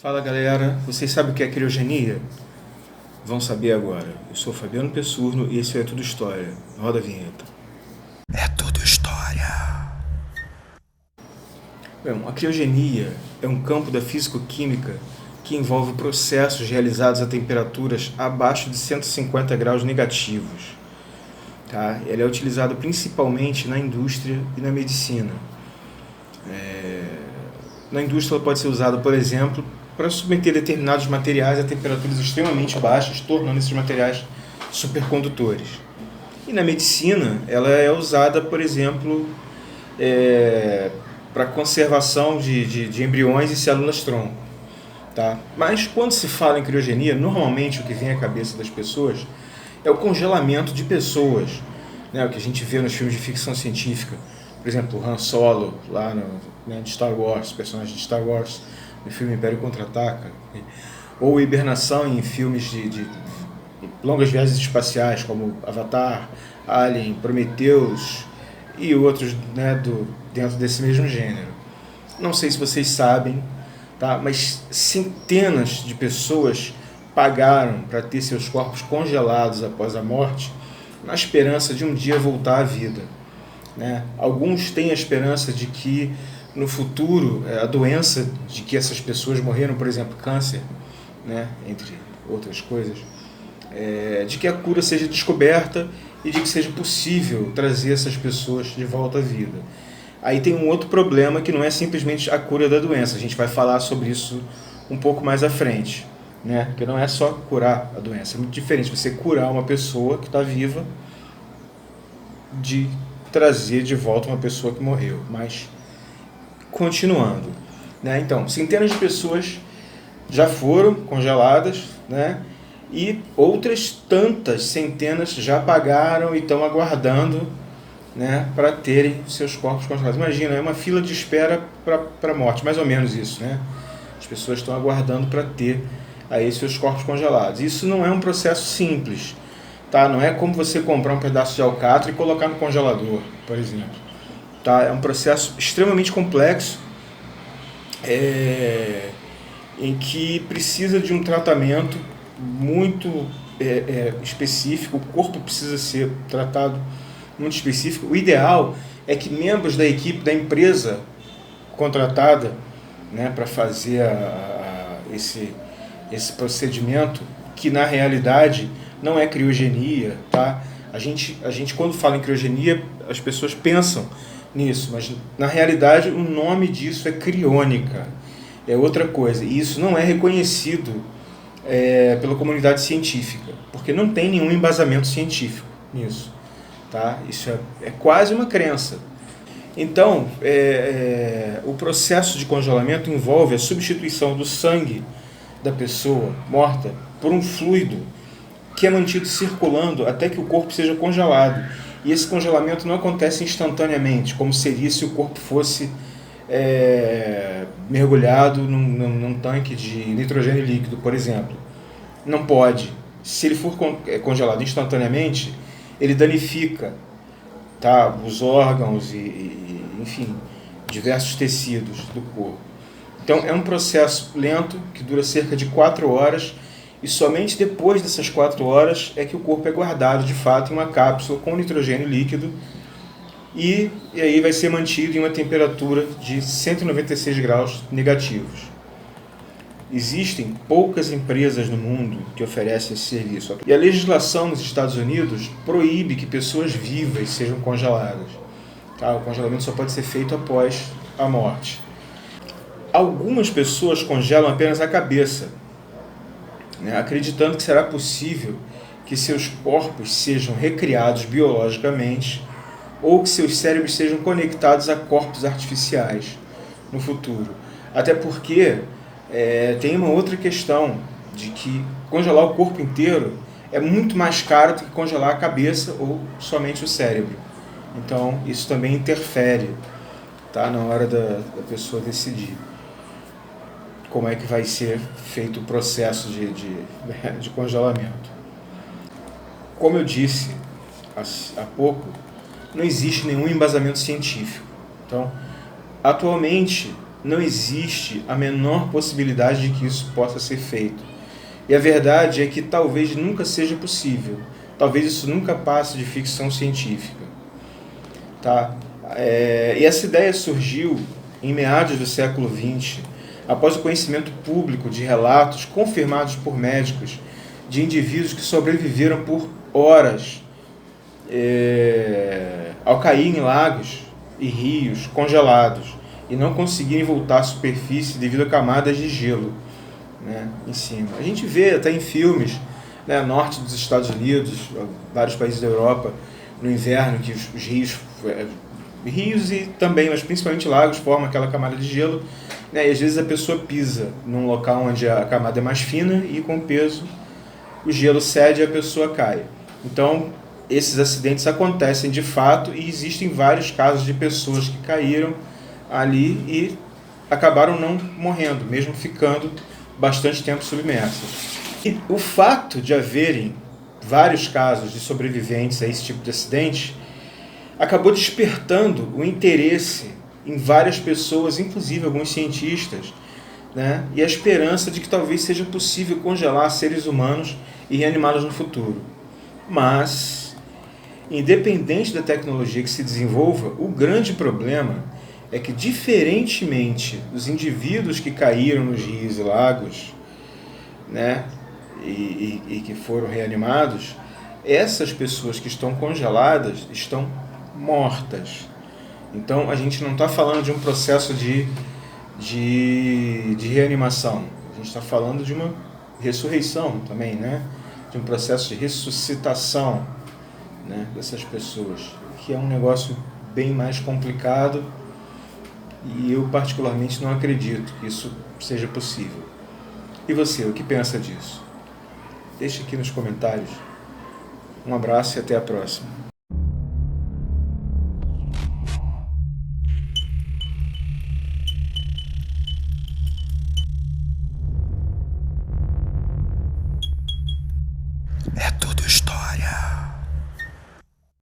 Fala galera, vocês sabem o que é criogenia? Vão saber agora. Eu sou Fabiano Pessurno e esse é Tudo História. Roda a vinheta. É tudo história. Bem, a criogenia é um campo da físico-química que envolve processos realizados a temperaturas abaixo de 150 graus negativos. Tá? Ele é utilizado principalmente na indústria e na medicina. Na indústria ela pode ser usada, por exemplo, para submeter determinados materiais a temperaturas extremamente baixas, tornando esses materiais supercondutores. E na medicina, ela é usada, por exemplo, para conservação de embriões e células-tronco. Tá? Mas quando se fala em criogenia, normalmente o que vem à cabeça das pessoas é o congelamento de pessoas, né? O que a gente vê nos filmes de ficção científica. Por exemplo, o Han Solo, lá de Star Wars, personagem de Star Wars, no filme Império Contra-Ataca, ou hibernação em filmes de longas viagens espaciais, como Avatar, Alien, Prometheus e outros, né, dentro desse mesmo gênero. Não sei se vocês sabem, tá, mas centenas de pessoas pagaram para ter seus corpos congelados após a morte, na esperança de um dia voltar à vida. Né? Alguns têm a esperança de que no futuro a doença de que essas pessoas morreram, por exemplo, câncer, né, entre outras coisas, de que a cura seja descoberta e de que seja possível trazer essas pessoas de volta à vida. Aí tem um outro problema que não é simplesmente a cura da doença, a gente vai falar sobre isso um pouco mais à frente, né? Porque não é só curar a doença, é muito diferente você curar uma pessoa que está viva de trazer de volta uma pessoa que morreu. Mas continuando, né? Então, centenas de pessoas já foram congeladas, né? E outras tantas centenas já pagaram e estão aguardando, né, para terem seus corpos congelados. Imagina, é uma fila de espera para a morte, mais ou menos isso, né? As pessoas estão aguardando para ter aí seus corpos congelados. Isso não é um processo simples, tá? Não é como você comprar um pedaço de alcatra e colocar no congelador, por exemplo. Tá? É um processo extremamente complexo, em que precisa de um tratamento muito específico, o corpo precisa ser tratado muito específico. O ideal é que membros da equipe da empresa contratada, né, para fazer esse procedimento, que na realidade não é criogenia, tá? A gente quando fala em criogenia, as pessoas pensam nisso, mas na realidade o nome disso é criônica, é outra coisa, e isso não é reconhecido pela comunidade científica, porque não tem nenhum embasamento científico nisso, tá? Isso é quase uma crença. Então, o processo de congelamento envolve a substituição do sangue da pessoa morta por um fluido que é mantido circulando até que o corpo seja congelado. E esse congelamento não acontece instantaneamente, como seria se o corpo fosse mergulhado num tanque de nitrogênio líquido, por exemplo. Não pode. Se ele for congelado instantaneamente, ele danifica, tá, os órgãos enfim, diversos tecidos do corpo. Então é um processo lento que dura cerca de 4 horas e somente depois dessas 4 horas é que o corpo é guardado de fato em uma cápsula com nitrogênio líquido e aí vai ser mantido em uma temperatura de 196 graus negativos. Existem poucas empresas no mundo que oferecem esse serviço. E a legislação nos Estados Unidos proíbe que pessoas vivas sejam congeladas. Tá? O congelamento só pode ser feito após a morte. Algumas pessoas congelam apenas a cabeça, né, acreditando que será possível que seus corpos sejam recriados biologicamente ou que seus cérebros sejam conectados a corpos artificiais no futuro. Até porque tem uma outra questão, de que congelar o corpo inteiro é muito mais caro do que congelar a cabeça ou somente o cérebro. Então isso também interfere, tá, na hora da pessoa decidir como é que vai ser feito o processo de congelamento. Como eu disse há pouco, não existe nenhum embasamento científico. Então, atualmente, não existe a menor possibilidade de que isso possa ser feito. E a verdade é que talvez nunca seja possível. Talvez isso nunca passe de ficção científica. Tá? E essa ideia surgiu em meados do século XX, após o conhecimento público de relatos confirmados por médicos de indivíduos que sobreviveram por horas ao cair em lagos e rios congelados e não conseguirem voltar à superfície devido a camadas de gelo, né, em cima. A gente vê até em filmes, né, norte dos Estados Unidos, vários países da Europa, no inverno, que os rios e também, mas principalmente lagos, formam aquela camada de gelo, né, e às vezes a pessoa pisa num local onde a camada é mais fina e com o peso o gelo cede e a pessoa cai. Então, esses acidentes acontecem de fato e existem vários casos de pessoas que caíram ali e acabaram não morrendo, mesmo ficando bastante tempo submersas. E o fato de haverem vários casos de sobreviventes a esse tipo de acidente acabou despertando o interesse em várias pessoas, inclusive alguns cientistas, né, e a esperança de que talvez seja possível congelar seres humanos e reanimá-los no futuro. Mas, independente da tecnologia que se desenvolva, o grande problema é que, diferentemente dos indivíduos que caíram nos rios e lagos, né, e que foram reanimados, essas pessoas que estão congeladas estão mortas. Então, a gente não está falando de um processo de reanimação. A gente está falando de uma ressurreição também, né? De um processo de ressuscitação, né, dessas pessoas, que é um negócio bem mais complicado e eu particularmente não acredito que isso seja possível. E você, o que pensa disso? Deixe aqui nos comentários. Um abraço e até a próxima.